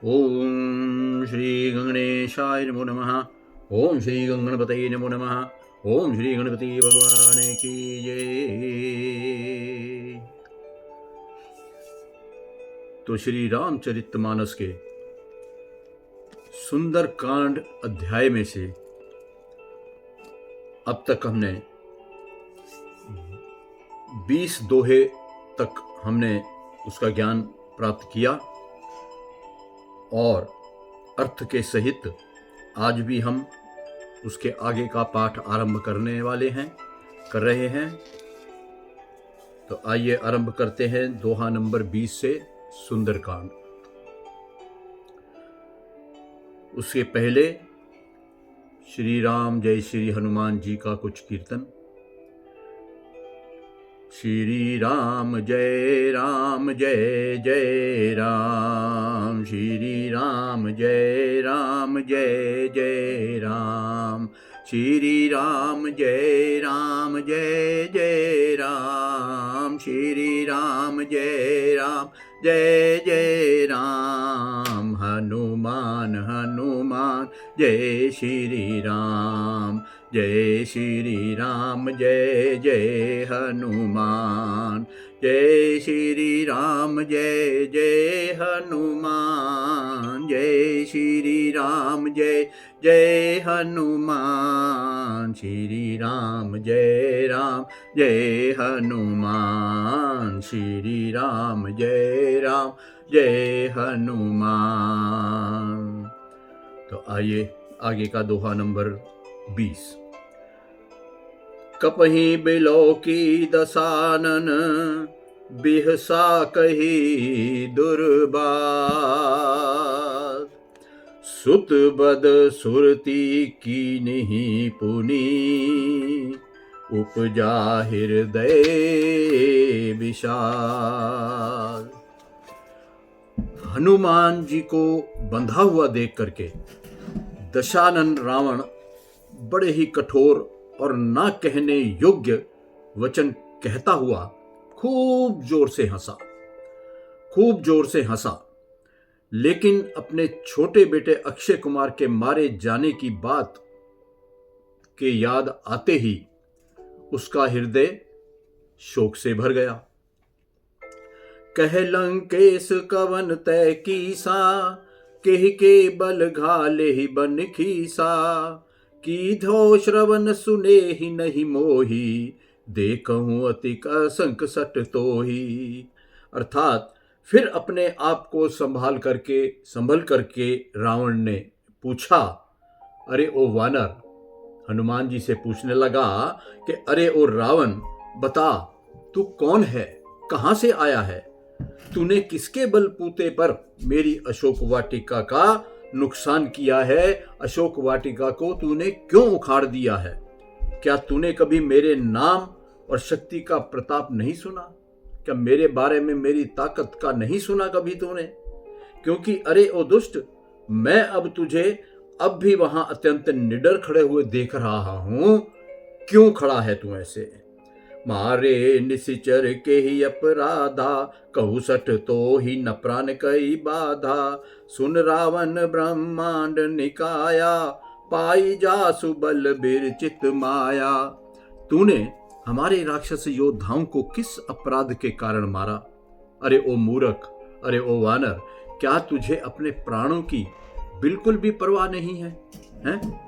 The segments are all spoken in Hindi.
ओम श्री गणेशाय नमो नमः। ओम श्री गणपतये नमो नमः। ओम श्री गणपति भगवान की जय। तो श्री रामचरितमानस के सुंदर कांड अध्याय में से अब तक हमने 20 दोहे तक हमने उसका ज्ञान प्राप्त किया और अर्थ के सहित आज भी हम उसके आगे का पाठ आरंभ करने वाले हैं, कर रहे हैं। तो आइए आरंभ करते हैं दोहा नंबर 20 से सुंदरकांड। उसके पहले श्री राम जय श्री हनुमान जी का कुछ कीर्तन। श्री राम जय जय राम। श्री राम जय जय राम। श्री राम जय जय राम। श्री राम जय जय राम। हनुमान हनुमान जय श्री राम। जय श्री राम जय हनुमान। जय श्री राम जय हनुमान। जय श्री राम जय हनुमान। श्री राम जय हनुमान। श्री राम जय हनुमान। तो आइए आगे का दोहा नंबर 20। कपहि बिलो की दसानन बिहसा कही दुर्बात। सुत बद सुरती कीन्ही पुनि उपजा हृदय विषाद। हनुमान जी को बंधा हुआ देख करके दशानन रावण बड़े ही कठोर और ना कहने योग्य वचन कहता हुआ खूब जोर से हंसा। लेकिन अपने छोटे बेटे अक्षय कुमार के मारे जाने की बात के याद आते ही उसका हृदय शोक से भर गया। कह लंकेश कवन तय कीसा, केह के बल घाले ही बन खीसा। की धो श्रवण सुने ही नहीं मोही, देखूं अतिक असंक सट तोही। अर्थात फिर अपने आप को संभल करके रावण ने पूछा, अरे ओ वानर, हनुमान जी से पूछने लगा कि अरे ओ रावण, बता तू कौन है, कहां से आया है? तूने किसके बलबूते पर मेरी अशोक वाटिका का नुकसान किया है? अशोक वाटिका को तूने क्यों उखाड़ दिया है? क्या तूने कभी मेरे नाम और शक्ति का प्रताप नहीं सुना? क्या मेरे बारे में मेरी ताकत का नहीं सुना कभी तूने? क्योंकि अरे ओ दुष्ट, मैं अब तुझे अब भी वहां अत्यंत निडर खड़े हुए देख रहा हूं। क्यों खड़ा है तू ऐसे? मारे निशिचर के ही अपराधा, कहु सठ तो ही न प्राण कई बाधा। सुन रावण ब्रह्मांड निकाया, पाई जा सुबल बिरचित माया। तूने हमारे राक्षस योद्धाओं को किस अपराध के कारण मारा? अरे ओ मूर्ख, अरे ओ वानर, क्या तुझे अपने प्राणों की बिल्कुल भी परवाह नहीं है, हैं?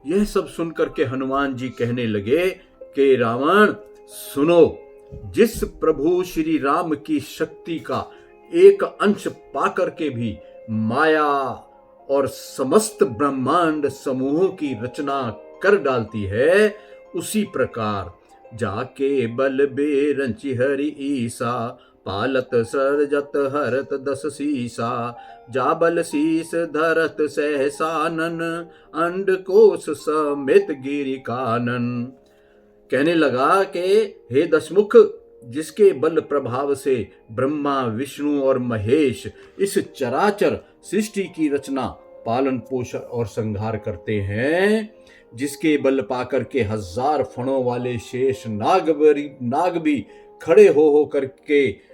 यह सब सुनकर के हनुमान जी कहने लगे कि रावण सुनो, जिस प्रभु श्री राम की शक्ति का एक अंश पाकर के भी माया और समस्त ब्रह्मांड समूहों की रचना कर डालती है, उसी प्रकार जाके बल बेरंचि हरि ईसा। पालत सरजत हरत दस सीसा, जाबल शीस धरत सहसानन। अंडकोश समेत गिरि कानन। कहने लगा कि हे दशमुख, जिसके बल प्रभाव से ब्रह्मा विष्णु और महेश इस चराचर सृष्टि की रचना, पालन पोषण और संहार करते हैं, जिसके बल पाकर के 1000 फणों वाले शेष नाग भी खड़े हो करके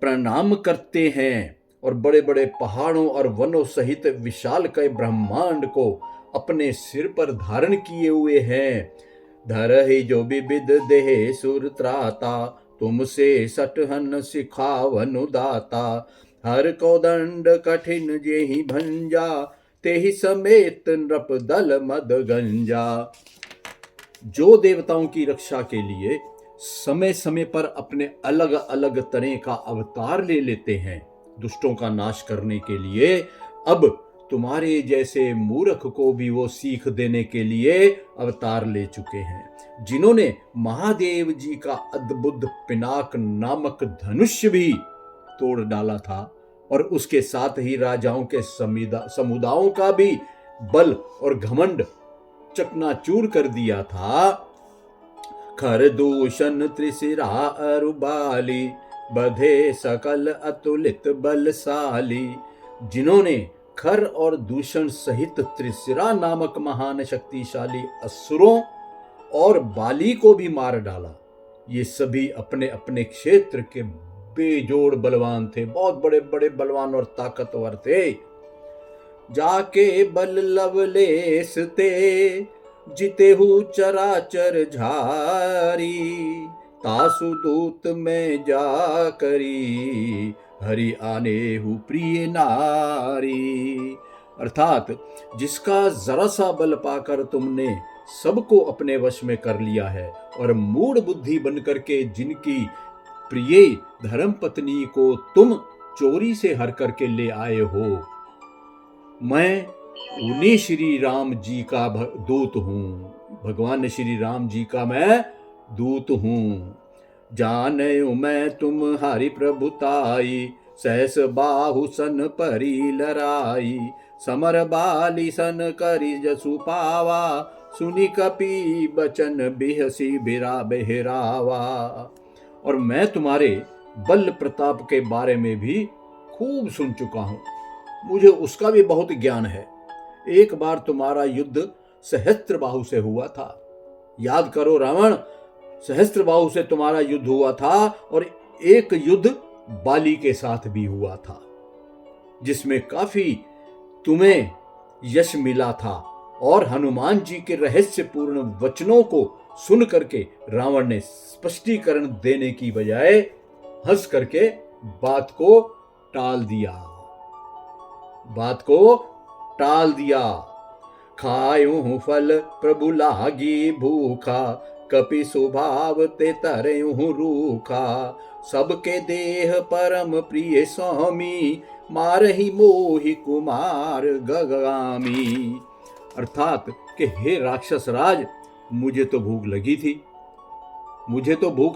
प्रणाम करते हैं और बड़े बड़े पहाड़ों और वनों सहित विशालकाय ब्रह्मांड को अपने सिर पर धारण किए हुए हैं। धरहि जो विविध देह सुर त्राता, तुमसे सटहन सिखावनु दाता। हर को दंड कठिन जेहि भंजा, तेहि समेत नृप दल मद गंजा। जो देवताओं की रक्षा के लिए समय समय पर अपने अलग अलग तरह का अवतार ले लेते हैं, दुष्टों का नाश करने के लिए, अब तुम्हारे जैसे मूर्ख को भी वो सीख देने के लिए अवतार ले चुके हैं। जिन्होंने महादेव जी का अद्भुत पिनाक नामक धनुष भी तोड़ डाला था और उसके साथ ही राजाओं के समुदायों का भी बल और घमंड चकनाचूर कर दिया था। खर दूषण त्रिशिरा अरुबाली, बधे सकल अतुलित बलशाली। जिन्होंने खर और दूषण सहित त्रिशिरा नामक महान शक्तिशाली असुरों और बाली को भी मार डाला। ये सभी अपने अपने क्षेत्र के बेजोड़ बलवान थे, बहुत बड़े बड़े बलवान और ताकतवर थे। जाके बल लवलेस ते, जितेहु चराचर झारी। तासु दूत में जा करी, हरि आने हु प्रिय नारी। अर्थात जिसका जरा सा बल पाकर तुमने सबको अपने वश में कर लिया है और मूढ़ बुद्धि बनकर के जिनकी प्रिय धर्म पत्नी को तुम चोरी से हर करके ले आए हो, मैं उन्हीं श्री राम जी का दूत हूँ। भगवान श्री राम जी का मैं दूत हूँ। जाने मैं तुम्हारी प्रभुताई, सहस बाहु सन परी लराई। समर बाली सन करी जसु पावा, सुनी कपि बचन बिहसी बिरा बेहरावा। और मैं तुम्हारे बल प्रताप के बारे में भी खूब सुन चुका हूँ, मुझे उसका भी बहुत ज्ञान है। एक बार तुम्हारा युद्ध सहस्त्रबाहु से हुआ था, याद करो रावण, सहस्त्रबाहु से तुम्हारा युद्ध हुआ था और एक युद्ध बाली के साथ भी हुआ था, जिसमें काफी तुम्हें यश मिला था। और हनुमान जी के रहस्यपूर्ण वचनों को सुन करके रावण ने स्पष्टीकरण देने की बजाय हंस करके बात को टाल दिया। खायूं फल प्रभु लागी भूखा, कपि स्वभाव ते तरयूं रूखा। सबके देह परम प्रिय स्वामी, मारहि मोहि कुमार गगामी। अर्थात कि हे राक्षस राज, मुझे तो भूख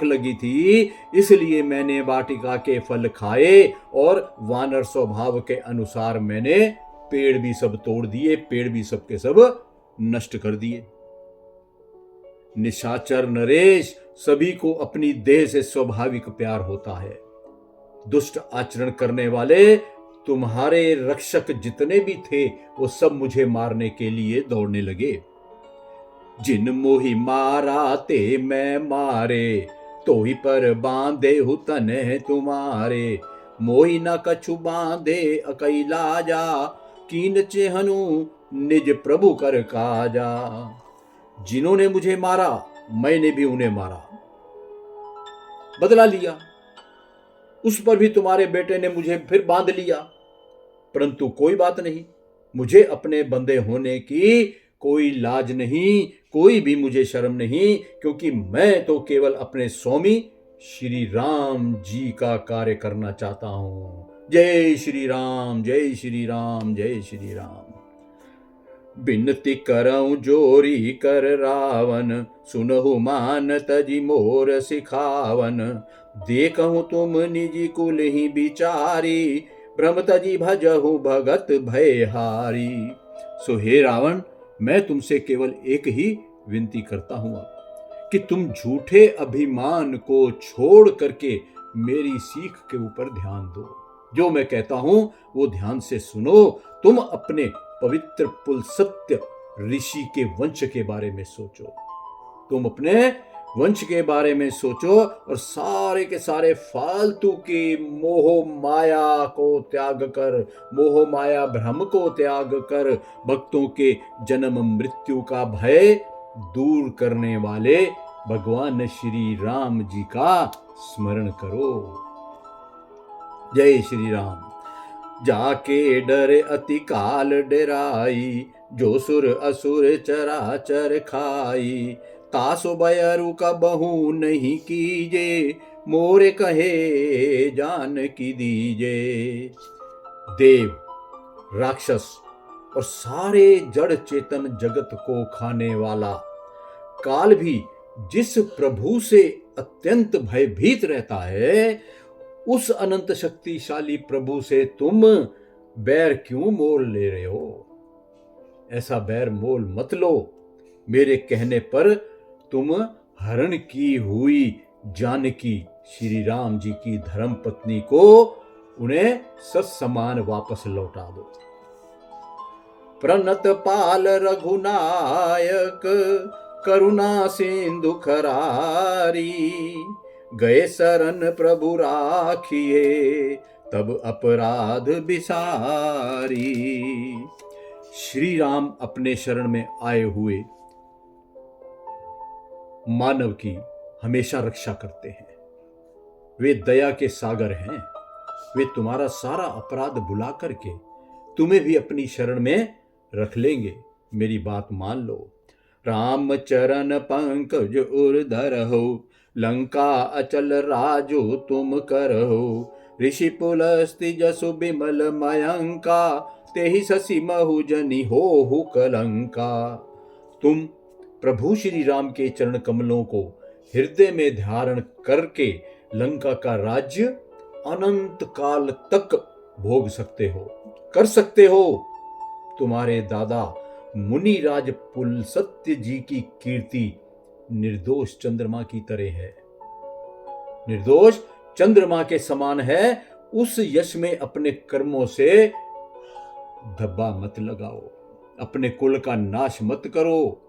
लगी थी, इसलिए मैंने वाटिका के फल खाए और वानर स्वभाव के अनुसार मैंने पेड़ भी सब तोड़ दिए, पेड़ भी सब के सब नष्ट कर दिए। निशाचर नरेश, सभी को अपनी देह से स्वाभाविक प्यार होता है। दुष्ट आचरण करने वाले तुम्हारे रक्षक जितने भी थे वो सब मुझे मारने के लिए दौड़ने लगे। जिन मोहि मारा ते मैं मारे, तो ही पर बांधे हु तने तुम्हारे। मोहि न कछु बांधे अकैला जा, कीन चेहनु निज प्रभु कर काजा। जिन्होंने मुझे मारा मैंने भी उन्हें मारा, बदला लिया। उस पर भी तुम्हारे बेटे ने मुझे फिर बांध लिया, परंतु कोई बात नहीं, मुझे अपने बंदे होने की कोई लाज नहीं, कोई भी मुझे शर्म नहीं, क्योंकि मैं तो केवल अपने स्वामी श्री राम जी का कार्य करना चाहता हूं। जय श्री राम, जय श्री राम, जय श्री राम। बिनती करऊं जोरी कर रावण, सुनहु मान तजी मोर सिखावन। देखहु तुम निजी कुल ही बिचारी, भ्रम तजी भजहु भगत भयहारी। सो हे रावण, मैं तुमसे केवल एक ही विनती करता हूं कि तुम झूठे अभिमान को छोड़ करके मेरी सीख के ऊपर ध्यान दो। जो मैं कहता हूं वो ध्यान से सुनो। तुम अपने पवित्र पुल सत्य ऋषि के वंश के बारे में सोचो। तुम अपने वंश के बारे में सोचो और सारे के सारे फालतू की मोह माया को त्याग कर, मोह माया भ्रम को त्याग कर भक्तों के जन्म मृत्यु का भय दूर करने वाले भगवान श्री राम जी का स्मरण करो। जय श्री राम। जाके डरे अति काल डराई, जो सुर असुर चराचर खाई। तासो बयरु का बहु नहीं कीजे, मोरे कहे जान की दीजे। देव, राक्षस और सारे जड़ चेतन जगत को खाने वाला काल भी जिस प्रभु से अत्यंत भयभीत रहता है, उस अनंत शक्तिशाली प्रभु से तुम बैर क्यों मोल ले रहे हो? ऐसा बैर मोल मत लो। मेरे कहने पर तुम हरण की हुई जानकी श्री राम जी की धर्म पत्नी को उन्हें सत्समान वापस लौटा दो। प्रणत पाल रघुनायक, करुणा सिंधु खरारी। गए शरण प्रभु राखिए, तब अपराध बिसारी। श्री राम अपने शरण में आए हुए मानव की हमेशा रक्षा करते हैं। वे दया के सागर हैं। वे तुम्हारा सारा अपराध भुला करके तुम्हें भी अपनी शरण में रख लेंगे। मेरी बात मान लो। राम चरण पंकज उर्धर हो, लंका अचल राजो तुम करहो। ऋषि पुलस्ति जसु बिमल मयंका, तेहि शशि महु जनि हो कलंका। तुम प्रभु श्री राम के चरण कमलों को हृदय में धारण करके लंका का राज्य अनंत काल तक भोग सकते हो, कर सकते हो। तुम्हारे दादा मुनिराज पुलस्त्य जी की कीर्ति निर्दोष चंद्रमा की तरह है, निर्दोष चंद्रमा के समान है। उस यश में अपने कर्मों से धब्बा मत लगाओ, अपने कुल का नाश मत करो।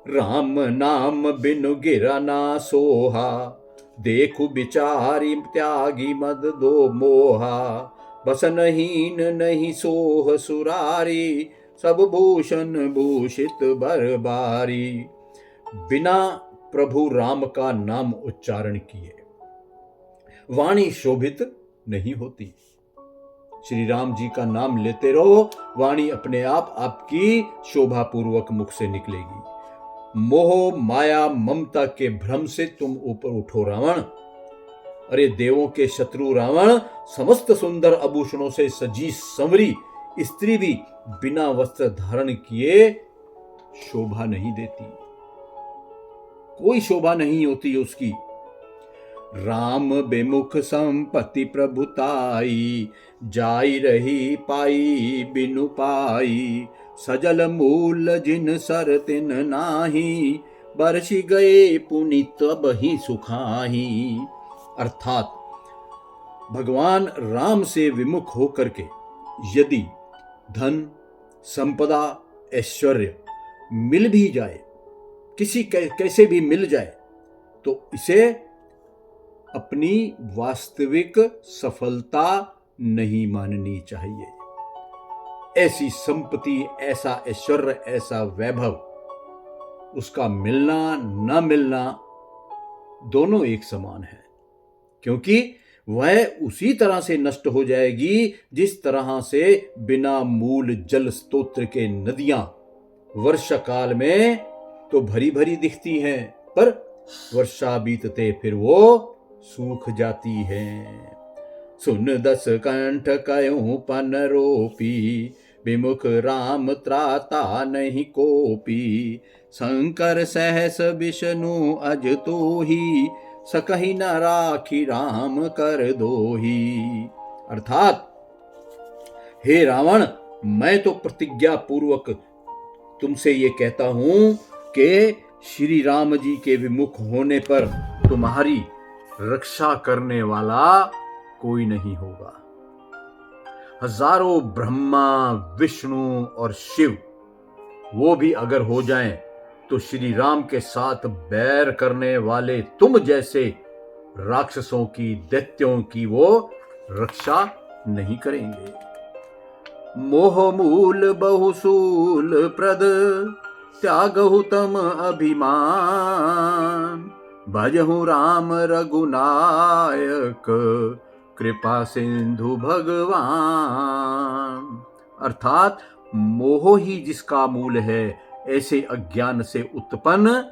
राम नाम बिनु गिरा ना सोहा, देखु बिचारी त्यागी मद दो मोहा। बसनहीन नहीं सोह सुरारी, सब भूषण भूषित बरबारी। बिना प्रभु राम का नाम उच्चारण किए वाणी शोभित नहीं होती। श्री राम जी का नाम लेते रहो, वाणी अपने आप आपकी शोभा पूर्वक मुख से निकलेगी। मोह माया ममता के भ्रम से तुम ऊपर उठो रावण। अरे देवों के शत्रु रावण, समस्त सुंदर आभूषणों से सजी संवरी स्त्री भी बिना वस्त्र धारण किए शोभा नहीं देती, कोई शोभा नहीं होती उसकी। राम बेमुख संपत्ति प्रभुताई, जाई रही पाई बिनु पाई। सजल मूल जिन सर तिन नाही, बरसी गए पुनि तब ही सुखाही। अर्थात भगवान राम से विमुख होकर के यदि धन संपदा ऐश्वर्य मिल भी जाए, किसी कैसे भी मिल जाए, तो इसे अपनी वास्तविक सफलता नहीं माननी चाहिए। ऐसी संपत्ति, ऐसा ऐश्वर्य, ऐसा वैभव, उसका मिलना न मिलना दोनों एक समान है, क्योंकि वह उसी तरह से नष्ट हो जाएगी जिस तरह से बिना मूल जल स्तोत्र के नदियां वर्षा काल में तो भरी भरी दिखती हैं, पर वर्षा बीतते फिर वो सूख जाती हैं। सुन दस कंठ कयूं पन रोपी, विमुख राम त्राता नहीं कोपी। शंकर सहस विष्णु अज तो ही, सकहि न राखी राम कर दोही। अर्थात हे रावण, मैं तो प्रतिज्ञा पूर्वक तुमसे ये कहता हूं कि श्री राम जी के विमुख होने पर तुम्हारी रक्षा करने वाला कोई नहीं होगा। हजारों ब्रह्मा विष्णु और शिव वो भी अगर हो जाएं तो श्री राम के साथ बैर करने वाले तुम जैसे राक्षसों की, दैत्यों की वो रक्षा नहीं करेंगे। मोह मूल बहुसूल प्रद त्यागहु तम अभिमान, भजहु राम रघुनायक कृपा सिंधु भगवान। अर्थात मोह ही जिसका मूल है, ऐसे अज्ञान से उत्पन्न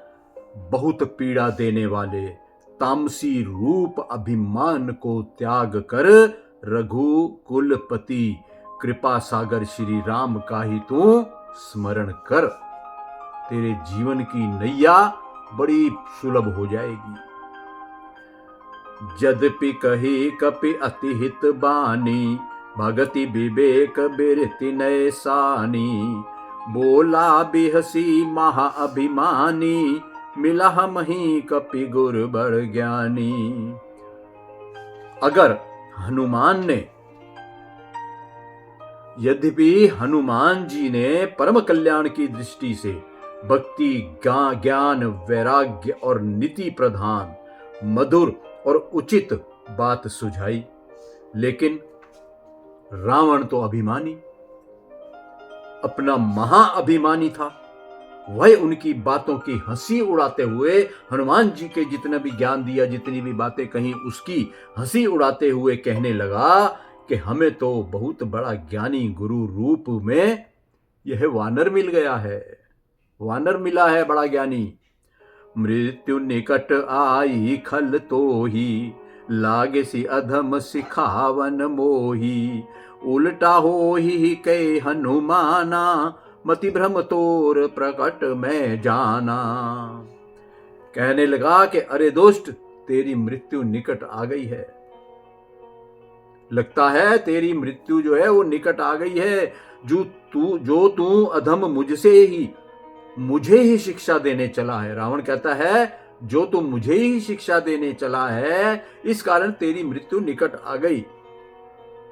बहुत पीड़ा देने वाले तामसी रूप अभिमान को त्याग कर रघुकुलपति कृपा सागर श्री राम का ही तू स्मरण कर। तेरे जीवन की नैया बड़ी सुलभ हो जाएगी। यद्यपि कही कपि अति हित बानी, भगति विवेक बिरति नय सानी, बोला बिहसी महा अभिमानी, मिला मही कपि गुर बर ज्ञानी। अगर हनुमान ने, यद्यपि हनुमान जी ने परम कल्याण की दृष्टि से भक्ति, ज्ञान, वैराग्य और नीति प्रधान मधुर और उचित बात सुझाई, लेकिन रावण तो अभिमानी, अपना महाअभिमानी था। वह उनकी बातों की हंसी उड़ाते हुए, हनुमान जी के जितना भी ज्ञान दिया, जितनी भी बातें कही, उसकी हंसी उड़ाते हुए कहने लगा कि हमें तो बहुत बड़ा ज्ञानी गुरु रूप में यह वानर मिल गया है, वानर मिला है बड़ा ज्ञानी। मृत्यु निकट आई खल तो ही, लागे सी अधम सिखावन मोही, उल्टा हो ही कह हनुमाना, मति भ्रम तोर प्रकट में जाना। कहने लगा कि अरे दोस्त, तेरी मृत्यु निकट आ गई है, लगता है तेरी मृत्यु जो है वो निकट आ गई है। जो तू अधम मुझे ही शिक्षा देने चला है। रावण कहता है जो तू मुझे ही शिक्षा देने चला है, इस कारण तेरी मृत्यु निकट आ गई।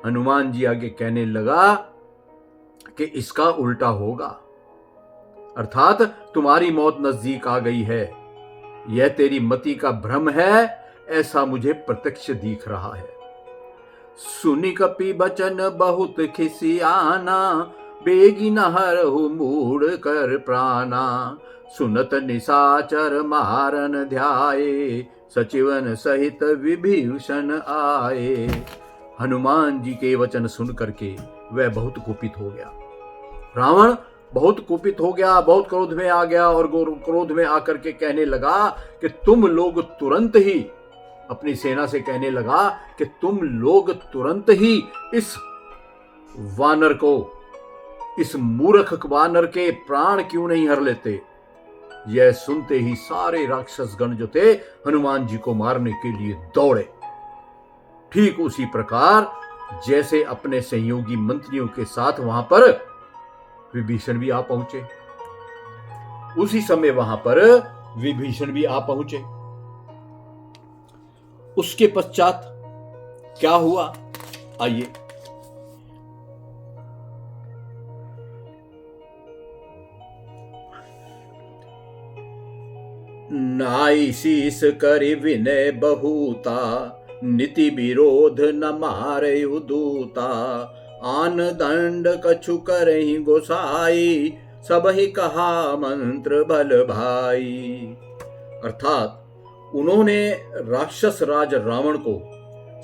हनुमान जी आगे कहने लगा कि इसका उल्टा होगा, अर्थात तुम्हारी मौत नजदीक आ गई है, यह तेरी मति का भ्रम है, ऐसा मुझे प्रत्यक्ष दिख रहा है। सुनि कपि बचन बहुत खिसियाना, बेगी न हरहु मूढ़ कर प्राणा, सुनत निशाचर मारन ध्याये, सचिवन सहित विभीषण आए। हनुमान जी के वचन सुन करके वह बहुत कुपित हो गया। रावण बहुत कुपित हो गया, बहुत क्रोध में आ गया और क्रोध में आकर के कहने लगा कि तुम लोग तुरंत ही, अपनी सेना से कहने लगा कि तुम लोग तुरंत ही इस वानर को, इस मूर्ख वानर के प्राण क्यों नहीं हर लेते। यह सुनते ही सारे राक्षस गण जो थे हनुमान जी को मारने के लिए दौड़े। ठीक उसी प्रकार जैसे अपने सहयोगी मंत्रियों के साथ वहां पर विभीषण भी आ पहुंचे, उसी समय वहां पर विभीषण भी आ पहुंचे। उसके पश्चात क्या हुआ, आइए। नाई शीस करि विनय बहुता, नीति विरोध न मारे दूता, आन दंड कछु करहि गोसाई, सब ही कहा मंत्र बल भाई। अर्थात उन्होंने राक्षस राज रावण को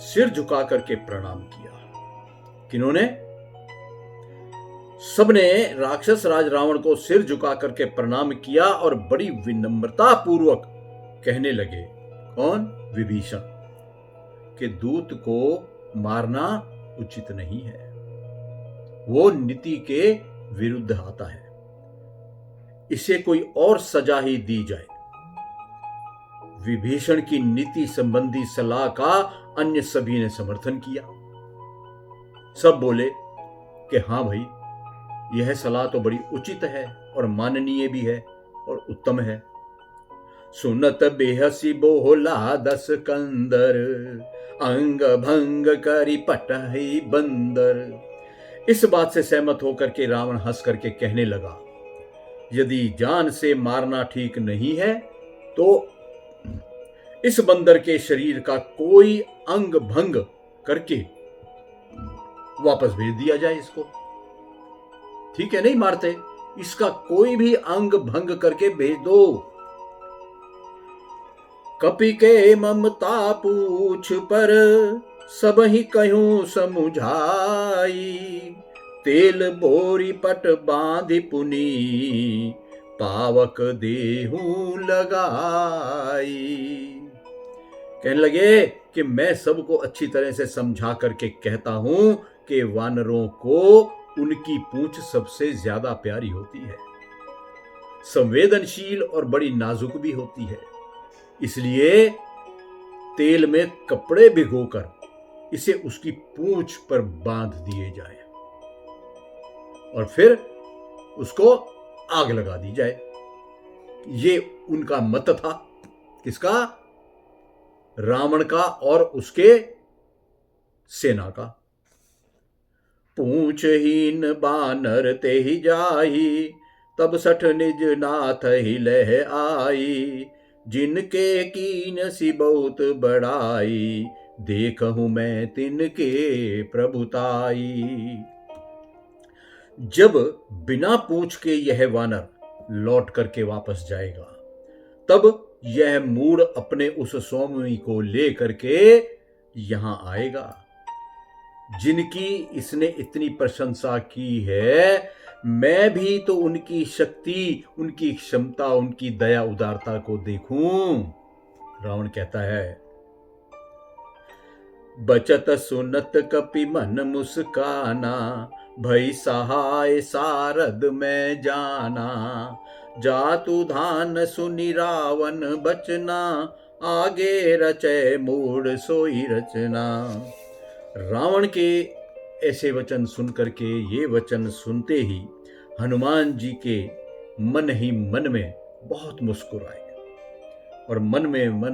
सिर झुका करके प्रणाम किया। किन्होंने? सबने राक्षस राज रावण को सिर झुका करके प्रणाम किया और बड़ी विनम्रता पूर्वक कहने लगे। कौन? विभीषण, कि दूत को मारना उचित नहीं है, वो नीति के विरुद्ध आता है, इसे कोई और सजा ही दी जाए। विभीषण की नीति संबंधी सलाह का अन्य सभी ने समर्थन किया। सब बोले कि हाँ भाई, यह सलाह तो बड़ी उचित है और माननीय भी है और उत्तम है। सुनत बेहसी बोला दस कंदर, अंग भंग करी पटही बंदर। इस बात से सहमत होकर के रावण हंस करके कहने लगा यदि जान से मारना ठीक नहीं है तो इस बंदर के शरीर का कोई अंग भंग करके वापस भेज दिया जाए इसको। ठीक है, नहीं मारते, इसका कोई भी अंग भंग करके भेज दो। कपि के ममता पूछ पर सब ही कहूं समुझाई, तेल बोरी पट बांधि पुनी पावक देहू लगाई। कहने लगे कि मैं सबको अच्छी तरह से समझा करके कहता हूं कि वानरों को उनकी पूंछ सबसे ज्यादा प्यारी होती है, संवेदनशील और बड़ी नाजुक भी होती है। इसलिए तेल में कपड़े भिगोकर इसे उसकी पूंछ पर बांध दिए जाए और फिर उसको आग लगा दी जाए। ये उनका मत था। किसका? रावण का और उसके सेना का। पूंछहीन बानर ते ही जाही, तब सठ निज नाथ ही लह आई, जिनके कीन सी बहुत बड़ाई, देखहूं मैं तिनके प्रभुताई। जब बिना पूछ के यह वानर लौट करके वापस जाएगा, तब यह मूढ़ अपने उस स्वामी को ले करके यहां आएगा जिनकी इसने इतनी प्रशंसा की है। मैं भी तो उनकी शक्ति, उनकी क्षमता, उनकी दया उदारता को देखूं। रावण कहता है, बचत सुनत कपि मन मुस्काना, भई सहाय सारद में जाना, जातु धान सुनि रावण बचना, आगे रचे मूढ़ सोई रचना। रावण के ऐसे वचन सुन करके, ये वचन सुनते ही हनुमान जी के मन ही मन में बहुत मुस्कुराए और मन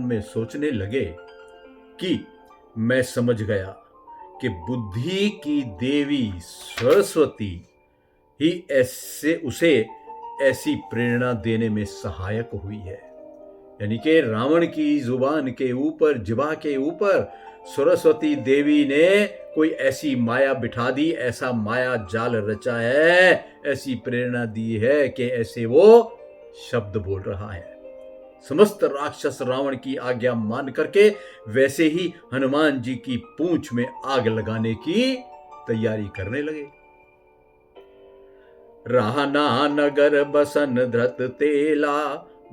में सोचने लगे कि मैं समझ गया कि बुद्धि की देवी सरस्वती ही ऐसे उसे ऐसी प्रेरणा देने में सहायक हुई है। यानी कि रावण की जुबान के ऊपर, जिह्वा के ऊपर सरस्वती देवी ने कोई ऐसी माया बिठा दी, ऐसा माया जाल रचा है, ऐसी प्रेरणा दी है कि ऐसे वो शब्द बोल रहा है। समस्त राक्षस रावण की आज्ञा मान करके वैसे ही हनुमान जी की पूंछ में आग लगाने की तैयारी करने लगे। राहना नगर बसन धृत तेला,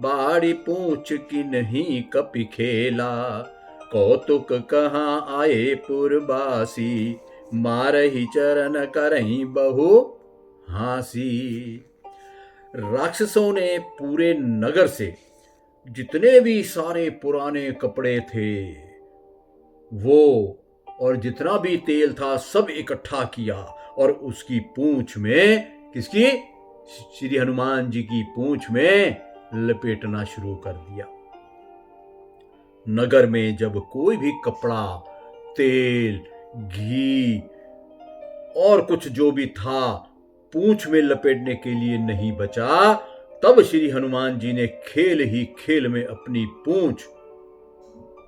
बाड़ी पूंछ की नहीं कपि खेला, कौतुक कहाँ आए पुरबासी, मारही चरण करही बहु हासी। राक्षसों ने पूरे नगर से जितने भी सारे पुराने कपड़े थे वो और जितना भी तेल था सब इकट्ठा किया और उसकी पूंछ में, किसकी? श्री हनुमान जी की पूंछ में लपेटना शुरू कर दिया। नगर में जब कोई भी कपड़ा, तेल, घी और कुछ जो भी था पूंछ में लपेटने के लिए नहीं बचा, तब श्री हनुमान जी ने खेल ही खेल में अपनी पूंछ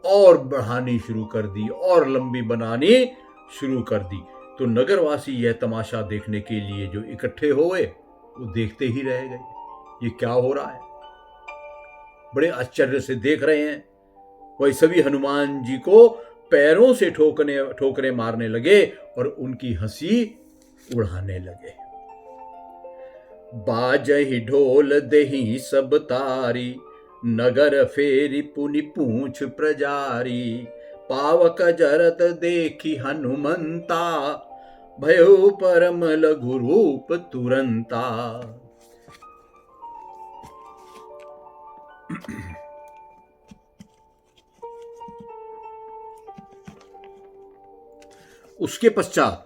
और बढ़ानी शुरू कर दी और लंबी बनानी शुरू कर दी। तो नगरवासी यह तमाशा देखने के लिए जो इकट्ठे हुए वो देखते ही रह गए, ये क्या हो रहा है, बड़े आश्चर्य से देख रहे हैं। वही सभी हनुमान जी को पैरों से ठोकरे मारने लगे और उनकी हंसी उड़ाने लगे। बाजहि ढोल देहि सब तारी, नगर फेरी पुनि पूंछ प्रजारी, पावक जरत देखी हनुमंता, भयो परम लघु रूप तुरंता। उसके पश्चात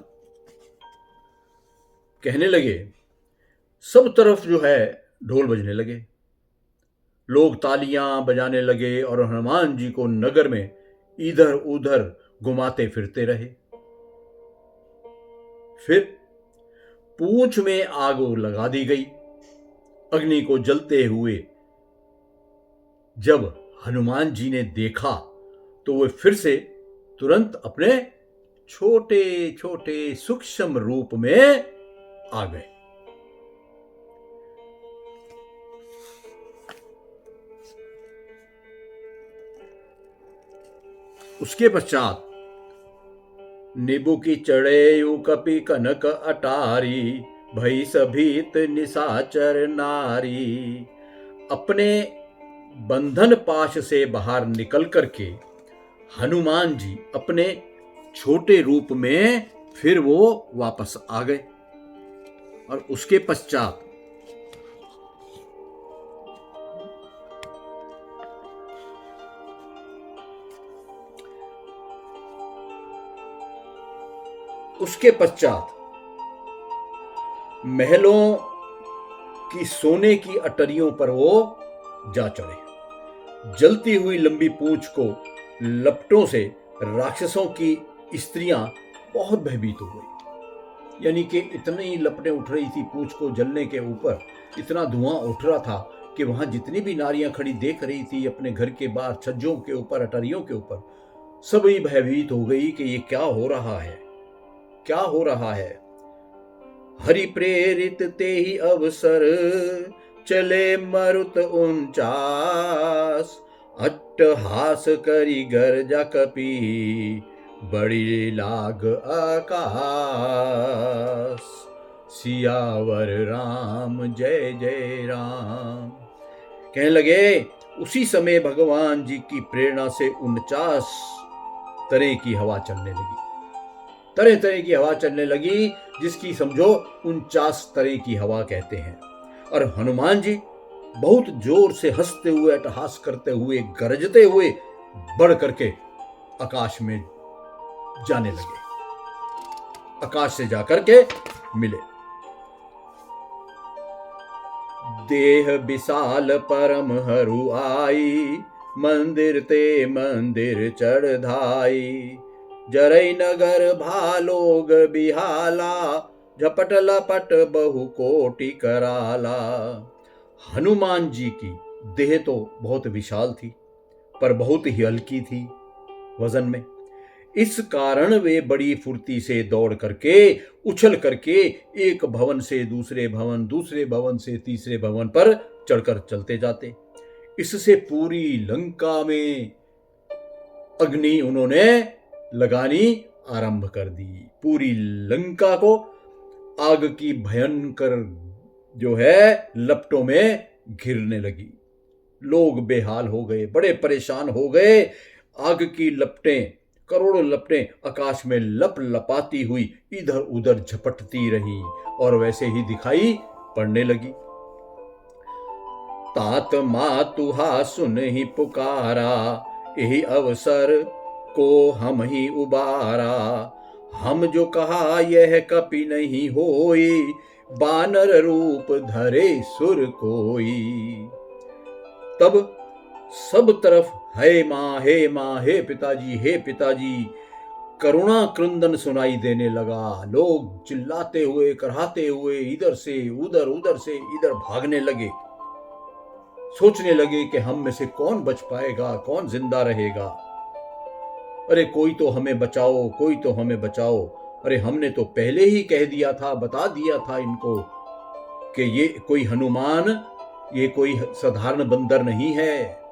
कहने लगे, सब तरफ जो है ढोल बजने लगे, लोग तालियां बजाने लगे और हनुमान जी को नगर में इधर उधर घुमाते फिरते रहे। फिर पूंछ में आग लगा दी गई अग्नि को जलते हुए जब हनुमान जी ने देखा तो वे फिर से तुरंत अपने छोटे छोटे सूक्ष्म रूप में आ गए। उसके पश्चात नींबू की चढ़ेयु कपि कनक अटारी, भई सभीत निशाचर नारी। अपने बंधन पाश से बाहर निकल करके हनुमान जी अपने छोटे रूप में फिर वो वापस आ गए। और उसके पश्चात महलों की सोने की अटरियों पर वो जा चढ़े। जलती हुई लंबी पूंछ को लपटों से राक्षसों की स्त्रियां बहुत भयभीत हो गई। यानी कि इतनी लपटें उठ रही थी पूंछ को जलने के ऊपर, इतना धुआं उठ रहा था कि वहां जितनी भी नारियां खड़ी देख रही थी अपने घर के बाहर छज्जों के ऊपर, अटरियों के ऊपर, सभी भयभीत हो गई कि ये क्या हो रहा है, क्या हो रहा है। हरि प्रेरित ते ही अवसर, चले मरुत उनचास। अट्टहास करी गर्जा कपि, बड़ी लाग आकाश। सियावर राम जय जय राम। कहने लगे उसी समय भगवान जी की प्रेरणा से 49 तरह की हवा चलने लगी। तरह तरह की हवा चलने लगी, जिसकी समझो 49 तरह की हवा कहते हैं। और हनुमान जी बहुत जोर से हंसते हुए, अट्टहास करते हुए, गरजते हुए बढ़ करके आकाश में जाने लगे। आकाश से जाकर के मिले। देह विशाल परम हरु आई, मंदिर ते मंदिर चढ़ाई। जरई नगर भालोग बिहाला, झपट लपट बहु कोटि कराला। हनुमान जी की देह तो बहुत विशाल थी, पर बहुत ही हल्की थी वजन में। इस कारण वे बड़ी फुर्ती से दौड़ करके, उछल करके एक भवन से दूसरे भवन, दूसरे भवन से तीसरे भवन पर चढ़कर चलते जाते। इससे पूरी लंका में अग्नि उन्होंने लगानी आरंभ कर दी। पूरी लंका को आग की भयंकर जो है लपटों में घिरने लगी। लोग बेहाल हो गए, बड़े परेशान हो गए। आग की लपटें, करोड़ों लपटें आकाश में लप लपाती हुई इधर उधर झपटती रही और वैसे ही दिखाई पड़ने लगी। तात मातुहा सुन ही पुकारा, यही अवसर को हम ही उबारा। हम जो कहा यह कपि नहीं होई, बानर रूप धरे सुर कोई। तब सब तरफ हे माँ, हे माँ, हे पिताजी, हे पिताजी करुणा क्रंदन सुनाई देने लगा। लोग चिल्लाते हुए, कराहते हुए इधर से उधर, उधर से इधर भागने लगे। सोचने लगे कि हम में से कौन बच पाएगा, कौन जिंदा रहेगा। अरे कोई तो हमें बचाओ, कोई तो हमें बचाओ। अरे हमने तो पहले ही कह दिया था, बता दिया था इनको कि ये कोई हनुमान, ये कोई साधारण बंदर नहीं है,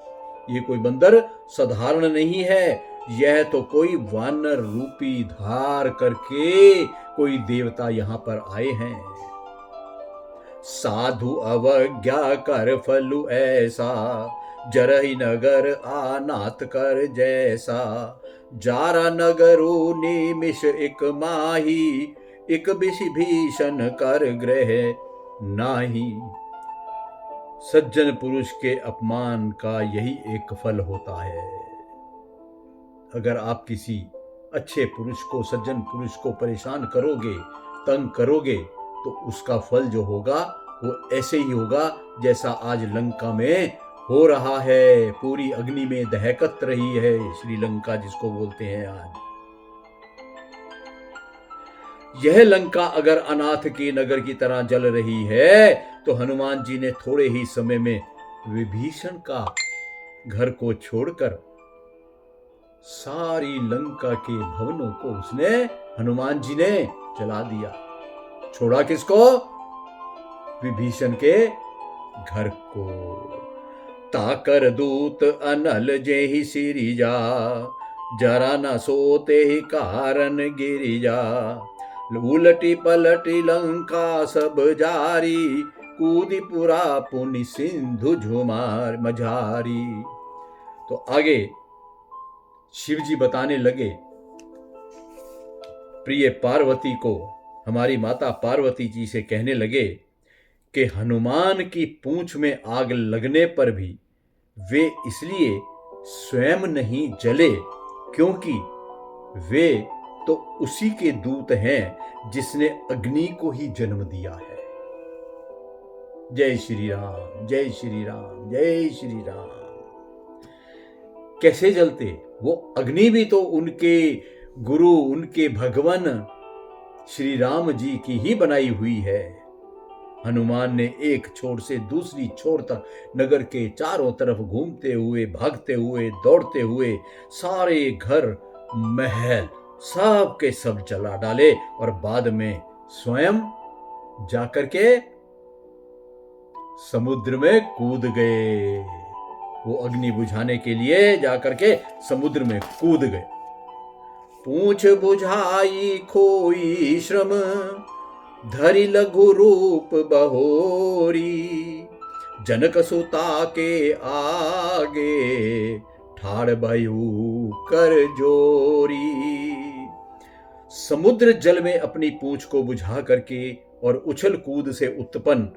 ये कोई बंदर साधारण नहीं है, यह तो कोई वानर रूपी धार करके कोई देवता यहां पर आए हैं। साधु अवज्ञा कर फलु ऐसा, जरहि नगर आनाथ कर जैसा। जारा नगरु निमिष एक माही, एक भीषण कर ग्रह नाही। सज्जन पुरुष के अपमान का यही एक फल होता है। अगर आप किसी अच्छे पुरुष को, सज्जन पुरुष को परेशान करोगे, तंग करोगे, तो उसका फल जो होगा वो ऐसे ही होगा जैसा आज लंका में हो रहा है। पूरी अग्नि में दहकत रही है श्रीलंका, जिसको बोलते हैं आज। यह लंका अगर अनाथ के नगर की तरह जल रही है तो हनुमान जी ने थोड़े ही समय में विभीषण का घर को छोड़कर सारी लंका के भवनों को उसने, हनुमान जी ने जला दिया। छोड़ा किसको? विभीषण के घर को। ताकर दूत अनल जेहि सिरिजा, जरा न सोते ही कारण गिरिजा। उलटी पलटी लंका सब जारी, कूदी पुरा पुनि सिंधु झुमार मझारी। तो आगे शिव जी बताने लगे, प्रिय पार्वती को, हमारी माता पार्वती जी से कहने लगे कि हनुमान की पूंछ में आग लगने पर भी वे इसलिए स्वयं नहीं जले क्योंकि वे तो उसी के दूत हैं जिसने अग्नि को ही जन्म दिया है। जय श्री राम, जय श्री राम, जय श्री राम। कैसे जलते? वो अग्नि भी तो उनके गुरु, उनके भगवान श्री राम जी की ही बनाई हुई है। हनुमान ने एक छोर से दूसरी छोर तक नगर के चारों तरफ घूमते हुए, भागते हुए, दौड़ते हुए सारे घर महल सब के सब जला डाले और बाद में स्वयं जाकर के समुद्र में कूद गए। वो अग्नि बुझाने के लिए जाकर के समुद्र में कूद गए। पूछ बुझाई खोई श्रम, धरि लघु रूप बहोरी। जनक सुता के आगे, ठाड़ भयू कर जोरी। समुद्र जल में अपनी पूंछ को बुझा करके और उछल कूद से उत्पन्न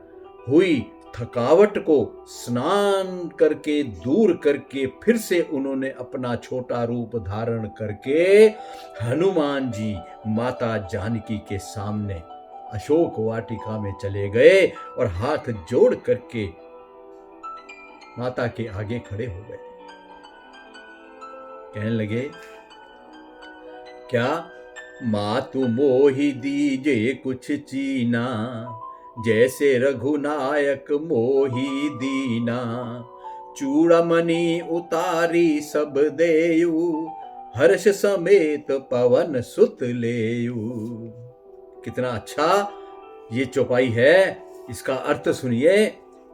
हुई थकावट को स्नान करके दूर करके फिर से उन्होंने अपना छोटा रूप धारण करके हनुमान जी माता जानकी के सामने अशोक वाटिका में चले गए और हाथ जोड़ करके माता के आगे खड़े हो गए। कहने लगे, क्या मातु मोहि दीजे कुछ चीना, जैसे रघुनायक मोहि दीना। चूड़मणि उतारी सब देयु, हर्ष समेत पवन सुत लेयु। कितना अच्छा ये चौपाई है। इसका अर्थ सुनिए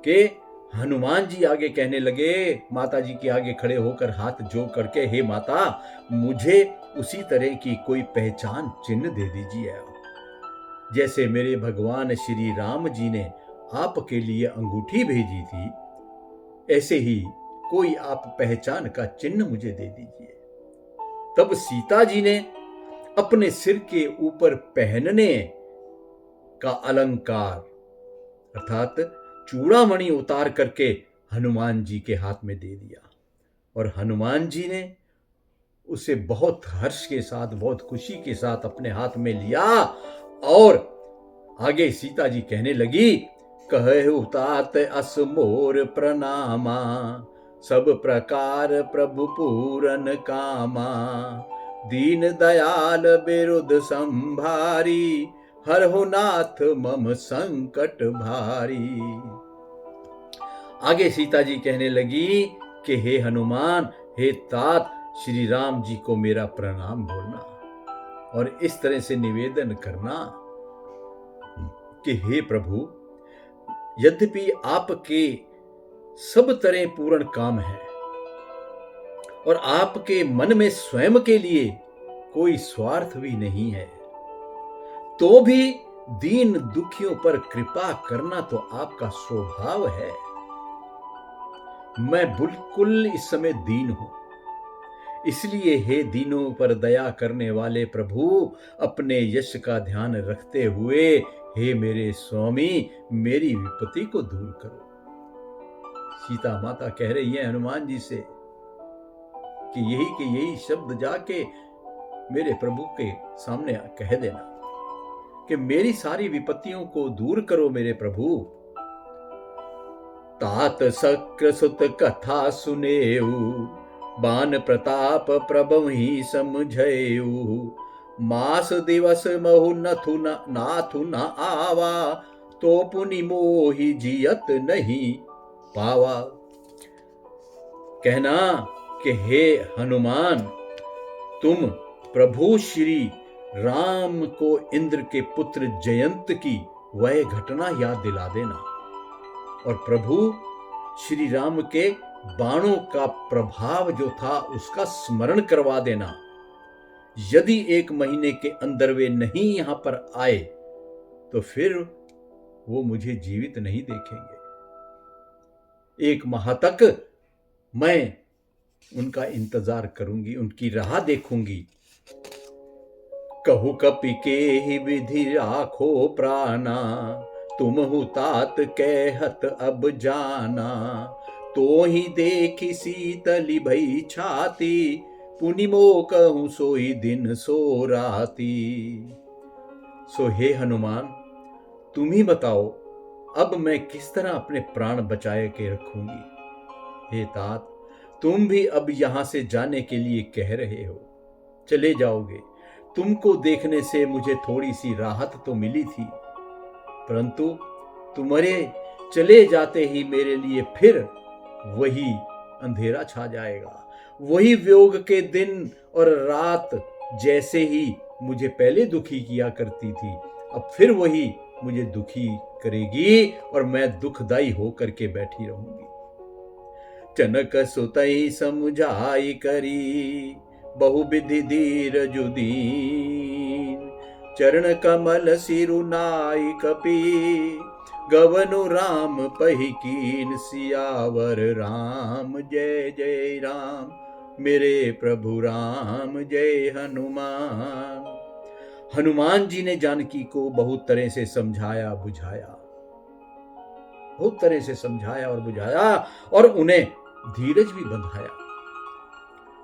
कि हनुमान जी आगे कहने लगे, माता जी के आगे खड़े होकर हाथ जोड़ करके, हे माता, मुझे उसी तरह की कोई पहचान चिन्ह दे दीजिए। जैसे मेरे भगवान श्री राम जी ने आपके लिए अंगूठी भेजी थी, ऐसे ही कोई आप पहचान का चिन्ह मुझे दे दीजिए। तब सीता जी ने अपने सिर के ऊपर पहनने का अलंकार अर्थात चूड़ामणि उतार करके हनुमान जी के हाथ में दे दिया और हनुमान जी ने उसे बहुत हर्ष के साथ, बहुत खुशी के साथ अपने हाथ में लिया। और आगे सीता जी कहने लगी, कहु तात अस मोर प्रणामा, सब प्रकार प्रभु पूरन कामा। दीन दयाल बिरुद संभारी, हरहु नाथ मम संकट भारी। आगे सीता जी कहने लगी कि हे हनुमान, हे तात, श्री राम जी को मेरा प्रणाम बोलना और इस तरह से निवेदन करना कि हे प्रभु, यद्यपि आपके सब तरह पूर्ण काम है और आपके मन में स्वयं के लिए कोई स्वार्थ भी नहीं है, तो भी दीन दुखियों पर कृपा करना तो आपका स्वभाव है। मैं बिल्कुल इस समय दीन हूं, इसलिए हे दीनों पर दया करने वाले प्रभु, अपने यश का ध्यान रखते हुए हे मेरे स्वामी, मेरी विपत्ति को दूर करो। सीता माता कह रही है हनुमान जी से कि यही शब्द जाके मेरे प्रभु के सामने कह देना कि मेरी सारी विपत्तियों को दूर करो मेरे प्रभु। तात शक्र सुत कथा सुनेऊ, बान प्रताप प्रभु ही समझेऊ। मास दिवस महु नाथु न आवा, तो पुनि मोहि जियत नहीं पावा। कहना कि हे हनुमान, तुम प्रभु श्री राम को इंद्र के पुत्र जयंत की वह घटना याद दिला देना और प्रभु श्री राम के बाणों का प्रभाव जो था उसका स्मरण करवा देना। यदि 1 महीने के अंदर वे नहीं यहां पर आए तो फिर वो मुझे जीवित नहीं देखेंगे। 1 माह तक मैं उनका इंतजार करूंगी, उनकी राह देखूंगी। कहु कपि के ही विधि राखो प्राणा, तुम हुतात कहत अब जाना। तो ही देखी शीतली भई छाती, पुनि मो कहूं सोई दिन सो राती। सो हे हनुमान, तुम ही बताओ अब मैं किस तरह अपने प्राण बचाए के रखूंगी। हे तात, तुम भी अब यहां से जाने के लिए कह रहे हो, चले जाओगे। तुमको देखने से मुझे थोड़ी सी राहत तो मिली थी, परंतु तुम्हारे चले जाते ही मेरे लिए फिर वही अंधेरा छा जाएगा। वही वियोग के दिन और रात जैसे ही मुझे पहले दुखी किया करती थी, अब फिर वही मुझे दुखी करेगी और मैं दुखदाई होकर के बैठी रहूंगी। जनक सुतई समझाई करी, बहुविधि धीरज दीन। चरण कमल सिरुनाई कपि, गवनु राम पही कीन। सियावर राम जय जय राम, मेरे प्रभु राम जय हनुमान। हनुमान जी ने जानकी को बहुत तरह से समझाया बुझाया, बहुत तरह से समझाया और बुझाया और उन्हें धीरज भी बंधाया।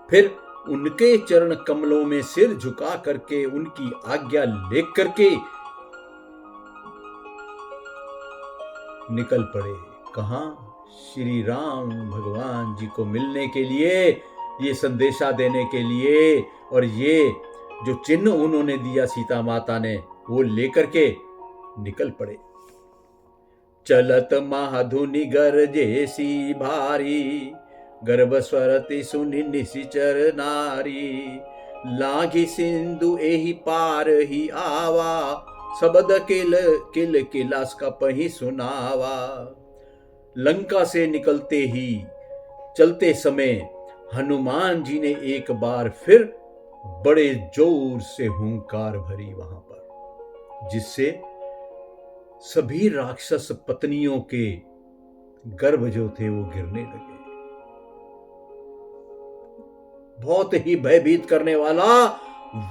फिर उनके चरण कमलों में सिर झुका करके उनकी आज्ञा लेकर करके निकल पड़े। कहां? श्री राम भगवान जी को मिलने के लिए, ये संदेशा देने के लिए, और ये जो चिन्ह उन्होंने दिया सीता माता ने वो लेकर के निकल पड़े। चलत महाधुनि गरजे सी भारी, गर्भ स्वरति सुनि निशिचर नारी। लाघि सिंधु एहि पार ही आवा, शब्द किल किल किलास का पही सुनावा। लंका से निकलते ही चलते समय हनुमान जी ने एक बार फिर बड़े जोर से हुंकार भरी वहां पर, जिससे सभी राक्षस पत्नियों के गर्भ जो थे वो गिरने लगे। बहुत ही भयभीत करने वाला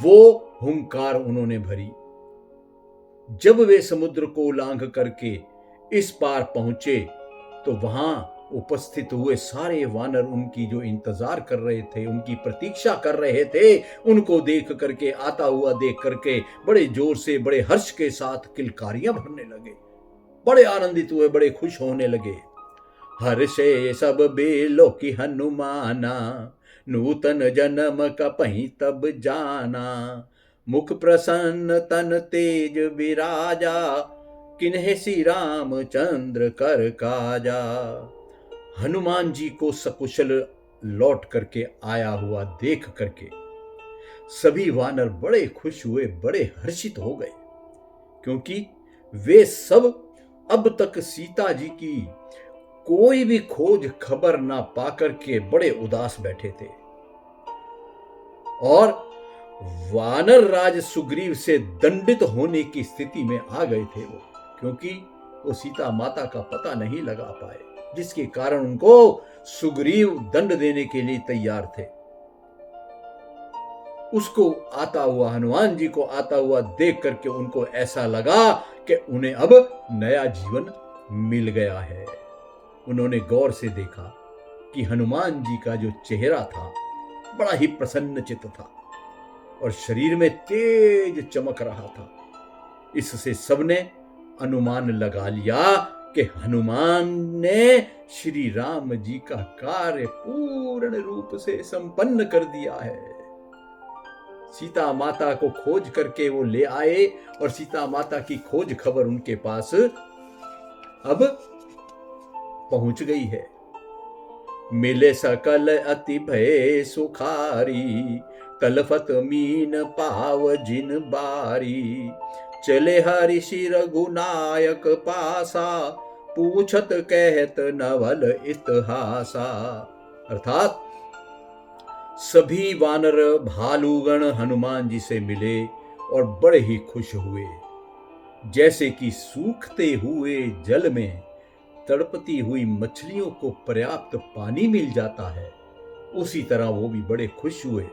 वो हुंकार उन्होंने भरी। जब वे समुद्र को लांघ करके इस पार पहुंचे तो वहां उपस्थित हुए सारे वानर उनकी जो इंतजार कर रहे थे, उनकी प्रतीक्षा कर रहे थे, उनको देख करके, आता हुआ देख करके बड़े जोर से, बड़े हर्ष के साथ किलकारियां भरने लगे, बड़े आनंदित हुए, बड़े खुश होने लगे। हर्षे सब बेलो की हनुमाना, नूतन जन्म का पही तब जाना। मुख प्रसन्न तन तेज विराजा, किन्हे श्री रामचंद्र कर काजा। हनुमान जी को सकुशल लौट करके आया हुआ देख करके सभी वानर बड़े खुश हुए, बड़े हर्षित हो गए, क्योंकि वे सब अब तक सीता जी की कोई भी खोज खबर ना पाकर के बड़े उदास बैठे थे। और वानर राज सुग्रीव से दंडित होने की स्थिति में आ गए थे वो, क्योंकि वो सीता माता का पता नहीं लगा पाए, जिसके कारण उनको सुग्रीव दंड देने के लिए तैयार थे। उसको आता हुआ, हनुमान जी को आता हुआ देख करके उनको ऐसा लगा कि उन्हें अब नया जीवन मिल गया है। उन्होंने गौर से देखा कि हनुमान जी का जो चेहरा था बड़ा ही प्रसन्नचित्त था और शरीर में तेज चमक रहा था। इससे सबने अनुमान लगा लिया कि हनुमान ने श्री राम जी का कार्य पूर्ण रूप से संपन्न कर दिया है। सीता माता को खोज करके वो ले आए और सीता माता की खोज खबर उनके पास अब पहुंच गई है। मिले सकल अति भय सुखारी, तलफत मीन पाव जिन बारी। चले हरिषि रघुनायक पासा, पूछत कहत नवल इतिहासा। अर्थात सभी वानर भालूगण हनुमान जी से मिले और बड़े ही खुश हुए। जैसे कि सूखते हुए जल में तड़पती हुई मछलियों को पर्याप्त पानी मिल जाता है, उसी तरह वो भी बड़े खुश हुए।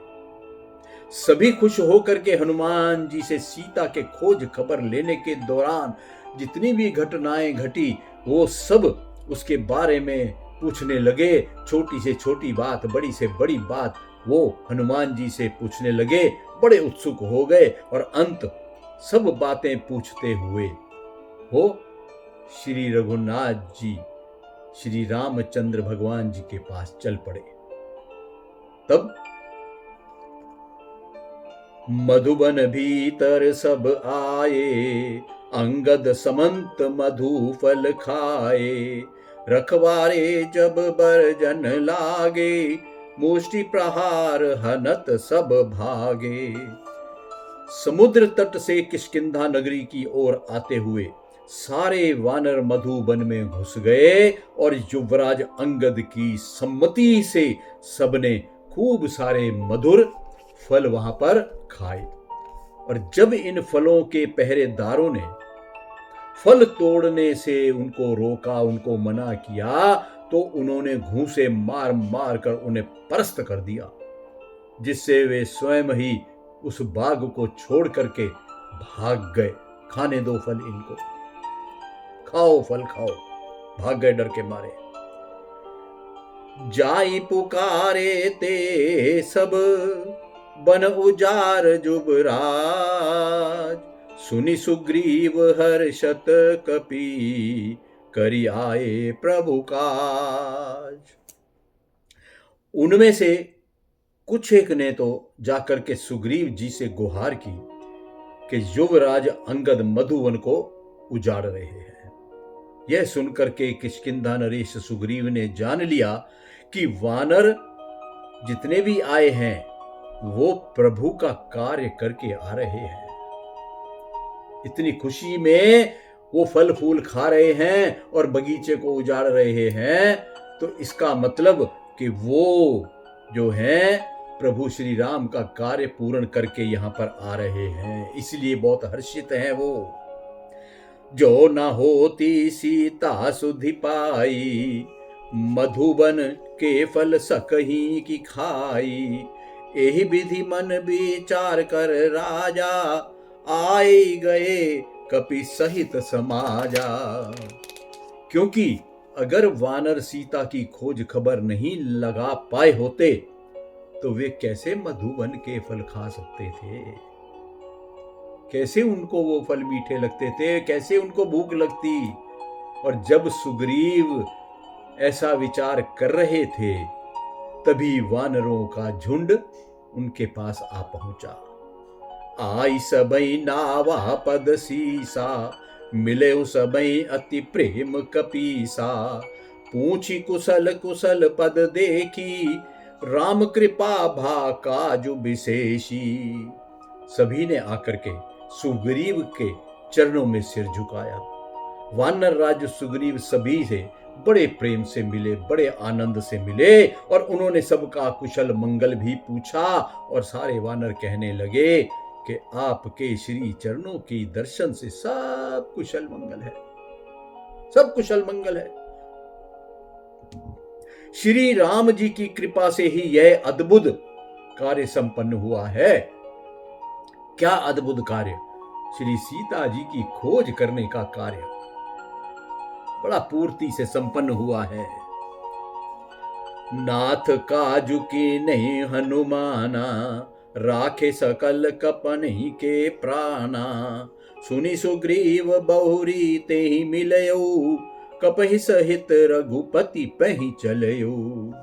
सभी खुश होकर के हनुमान जी से सीता के खोज खबर लेने के दौरान जितनी भी घटनाएं घटी वो सब उसके बारे में पूछने लगे। छोटी से छोटी बात, बड़ी से बड़ी बात वो हनुमान जी से पूछने लगे। बड़े उत्सुक हो गए और अंत सब बातें पूछते हुए वो श्री रघुनाथ जी, श्री रामचंद्र भगवान जी के पास चल पड़े। तब मधुबन भीतर सब आए, अंगद समंत मधु फल खाए। रखवारे जब बरजन लागे, मुष्टि प्रहार हनत सब भागे। समुद्र तट से किष्किंधा नगरी की ओर आते हुए सारे वानर मधुबन में घुस गए और युवराज अंगद की सम्मति से सबने खूब सारे मधुर फल वहां पर खाए। और जब इन फलों के पहरेदारों ने फल तोड़ने से उनको रोका, उनको मना किया, तो उन्होंने घूंसे मार मार कर उन्हें परास्त कर दिया, जिससे वे स्वयं ही उस बाग को छोड़ करके भाग गए। खाने दो फल इनको, खाओ फल खाओ। भाग गए डर के मारे। जाई पुकारे ते सब, बन उजार जुबराज। सुनि सुग्रीव हर्षत कपि, करि आए प्रभु काज। उनमें से कुछ एक ने तो जाकर के सुग्रीव जी से गुहार की कि युवराज अंगद मधुवन को उजाड़ रहे हैं। यह सुनकर के किष्किंधा नरेश सुग्रीव ने जान लिया कि वानर जितने भी आए हैं वो प्रभु का कार्य करके आ रहे हैं। इतनी खुशी में वो फल फूल खा रहे हैं और बगीचे को उजाड़ रहे हैं, तो इसका मतलब कि वो जो है प्रभु श्री राम का कार्य पूर्ण करके यहां पर आ रहे हैं, इसलिए बहुत हर्षित हैं वो। जो न होती सीता सुधि पाई, मधुबन के फल सकही की खाई। एहि विधि मन विचार कर राजा, आए गए कपि सहित समाजा। क्योंकि अगर वानर सीता की खोज खबर नहीं लगा पाए होते तो वे कैसे मधुबन के फल खा सकते थे, कैसे उनको वो फल मीठे लगते थे, कैसे उनको भूख लगती। और जब सुग्रीव ऐसा विचार कर रहे थे तभी वानरों का झुंड उनके पास आ पहुंचा। आई सबई नावा पद सीसा, मिले सबई अति प्रेम कपीसा। पूछी कुशल कुशल पद देखी, राम कृपा भा काजु विशेषी। सभी ने आकर के सुग्रीव के चरणों में सिर झुकाया। वानर राज सुग्रीव सभी से बड़े प्रेम से मिले, बड़े आनंद से मिले और उन्होंने सबका कुशल मंगल भी पूछा। और सारे वानर कहने लगे कि आपके श्री चरणों की दर्शन से सब कुशल मंगल है, सब कुशल मंगल है। श्री राम जी की कृपा से ही यह अद्भुत कार्य संपन्न हुआ है। क्या अद्भुत कार्य? श्री सीता जी की खोज करने का कार्य बड़ा पूर्ति से संपन्न हुआ है। नाथ काजु की नहीं हनुमाना, राखे सकल कपन ही के प्राणा। सुनि सुग्रीव बहुरी ते ही मिलयो, कपहि सहित रघुपति पहि चलयो।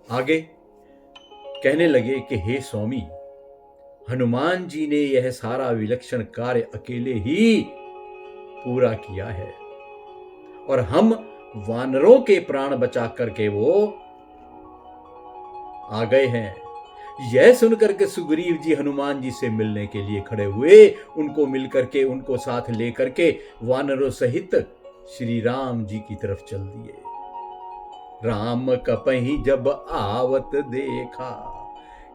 आगे कहने लगे कि हे स्वामी, हनुमान जी ने यह सारा विलक्षण कार्य अकेले ही पूरा किया है और हम वानरों के प्राण बचा करके वो आ गए हैं। यह सुनकर के सुग्रीव जी हनुमान जी से मिलने के लिए खड़े हुए। उनको मिलकर के, उनको साथ लेकर के वानरों सहित श्री राम जी की तरफ चल दिए। राम कपहि जब आवत देखा,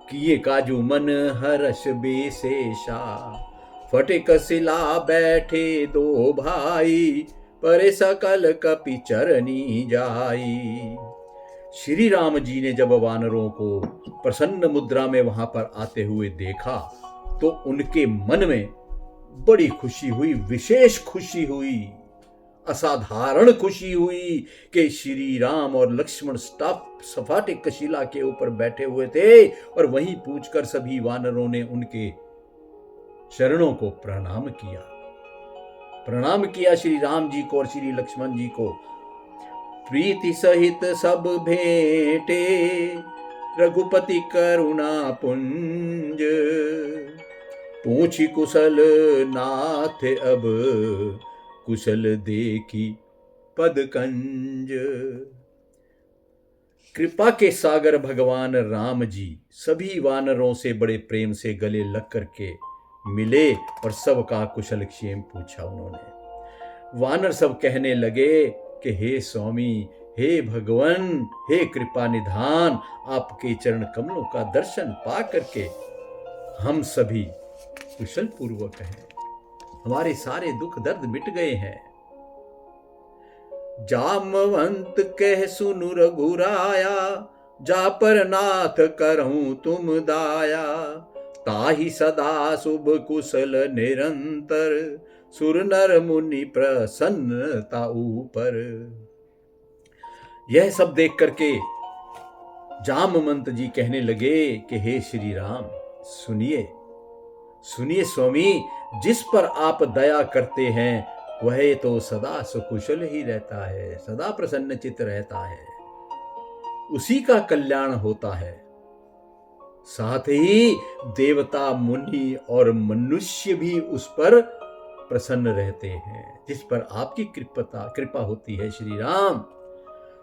किए काजू मन हर्ष बेशेषा। फटिक शिला बैठे दो भाई, परे सकल कपि चरनी जाई। श्री राम जी ने जब वानरों को प्रसन्न मुद्रा में वहां पर आते हुए देखा तो उनके मन में बड़ी खुशी हुई, विशेष खुशी हुई, असाधारण खुशी हुई कि श्री राम और लक्ष्मण सफाटिक शिला के ऊपर बैठे हुए थे। और वहीं पूछकर सभी वानरों ने उनके चरणों को प्रणाम किया। प्रणाम किया श्री राम जी को और श्री लक्ष्मण जी को। प्रीति सहित सब भेंटे, रघुपति करुणा पुंज। पूछी कुशल नाथ अब, कुशल देखी पद कंज। कृपा के सागर भगवान राम जी सभी वानरों से बड़े प्रेम से गले लग करके मिले और सबका कुशल क्षेम पूछा उन्होंने। वानर सब कहने लगे कि हे स्वामी, हे भगवान, हे कृपा निधान, आपके चरण कमलों का दर्शन पा करके हम सभी कुशल पूर्वक हैं, हमारे सारे दुख दर्द मिट गए हैं। जामवंत कह सुनु रघुराया, जा पर नाथ करहूं तुम दाया। ताहि सदा शुभ कुशल निरंतर, सुर नर मुनि प्रसन्नता ऊपर। यह सब देख करके जामवंत जी कहने लगे कि हे श्री राम, सुनिए सुनिए स्वामी, जिस पर आप दया करते हैं वह तो सदा सुकुशल ही रहता है, सदा प्रसन्न चित्त रहता है, उसी का कल्याण होता है। साथ ही देवता, मुनि और मनुष्य भी उस पर प्रसन्न रहते हैं जिस पर आपकी कृपा होती है श्री राम।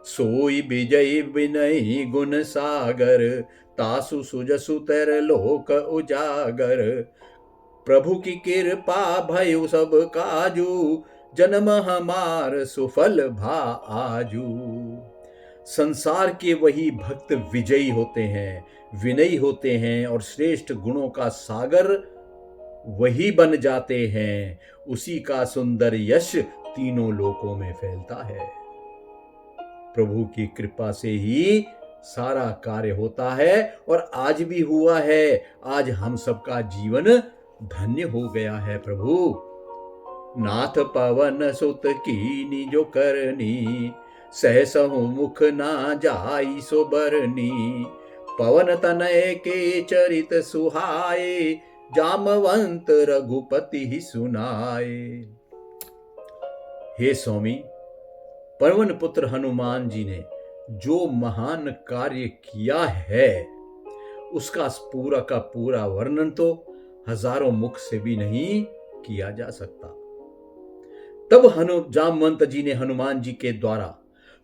सोई विजय विनय गुण सागर, तासु सुजसु तर लोक उजागर। प्रभु की कृपा भयो सब काजू, जन्म हमार सुफल भा आजू। संसार के वही भक्त विजयी होते हैं, विनयी होते हैं और श्रेष्ठ गुणों का सागर वही बन जाते हैं। उसी का सुंदर यश तीनों लोकों में फैलता है। प्रभु की कृपा से ही सारा कार्य होता है और आज भी हुआ है। आज हम सबका जीवन धन्य हो गया है प्रभु। नाथ पवन सुत कीनी जो करनी, सहसहु मुख ना जाई सो बरनी। पवन तनय के चरित सुहाए, जामवंत रघुपति ही सुनाए। हे स्वामी, पवन पुत्र हनुमान जी ने जो महान कार्य किया है उसका पूरा का पूरा वर्णन तो हजारों मुख से भी नहीं किया जा सकता। तब जामवंत जी ने हनुमान जी के द्वारा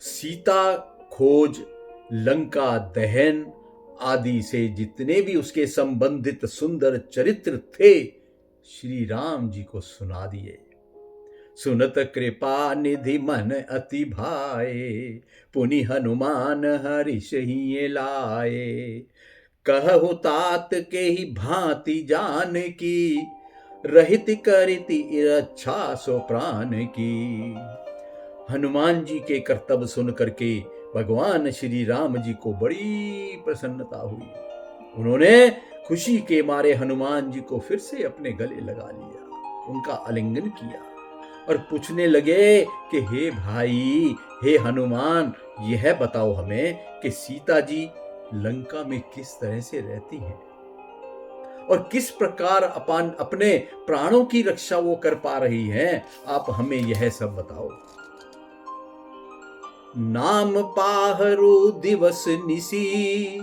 सीता खोज, लंका दहन आदि से जितने भी उसके संबंधित सुंदर चरित्र थे श्री राम जी को सुना दिए। सुनत कृपा निधि मन अति भाए, पुनि हनुमान हरिष ही लाए। कहु तात के ही भांति जान की, रहित करिति इच्छा सो प्राण की। हनुमान जी के कर्तव्य सुन करके भगवान श्री राम जी को बड़ी प्रसन्नता हुई। उन्होंने खुशी के मारे हनुमान जी को फिर से अपने गले लगा लिया, उनका आलिंगन किया और पूछने लगे कि हे भाई, हे हनुमान, यह बताओ हमें कि सीता जी लंका में किस तरह से रहती हैं और किस प्रकार अपने प्राणों की रक्षा वो कर पा रही हैं। आप हमें यह सब बताओ। नाम पाहरु दिवस निसी,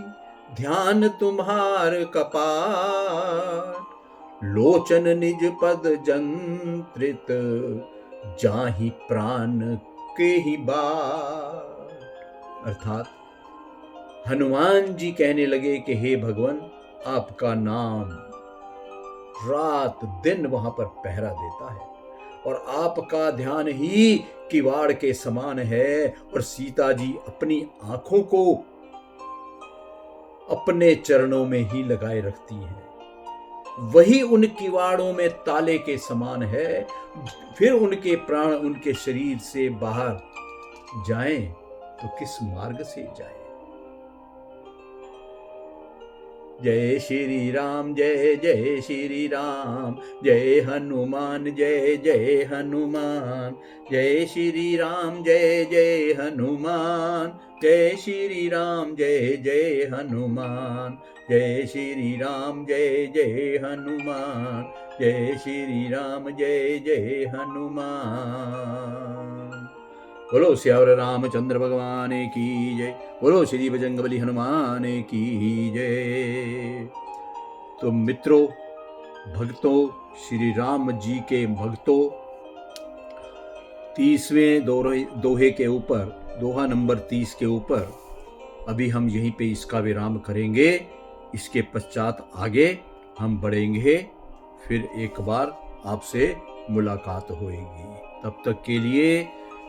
ध्यान तुम्हार कपाट। लोचन निज पद जंत्रित, जाहि प्राण आपके ही बाट। अर्थात हनुमान जी कहने लगे कि हे भगवान, आपका नाम रात दिन वहां पर पहरा देता है और आपका ध्यान ही किवाड़ के समान है, और सीता जी अपनी आंखों को अपने चरणों में ही लगाए रखती हैं। वही उन किवाड़ों में ताले के समान है। फिर उनके प्राण उनके शरीर से बाहर जाएं तो किस मार्ग से जाएं। जय श्री राम, जय जय श्री राम, जय हनुमान, जय जय हनुमान, जय श्री राम, जय जय हनुमान, जय श्री राम, जय जय हनुमान, जय श्री राम, जय जय हनुमान, जय श्री राम, जय जय हनुमान। बोलो श्यावर रामचंद्र भगवान की जय, बोलो श्री बजरंगबली हनुमान की जय। तो मित्रों, भक्तों, श्री राम जी के भक्तों, 30वें दोहे के ऊपर, दोहा नंबर 30 के ऊपर अभी हम यहीं पे इसका विराम करेंगे। इसके पश्चात आगे हम बढ़ेंगे, फिर एक बार आपसे मुलाकात होगी। तब तक के लिए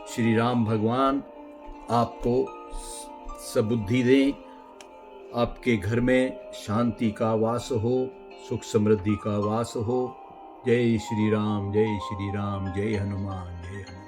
श्री राम भगवान आपको सबुद्धि दें, आपके घर में शांति का वास हो, सुख समृद्धि का वास हो। जय श्री राम, जय श्री राम, जय हनुमान, जय हनुमान।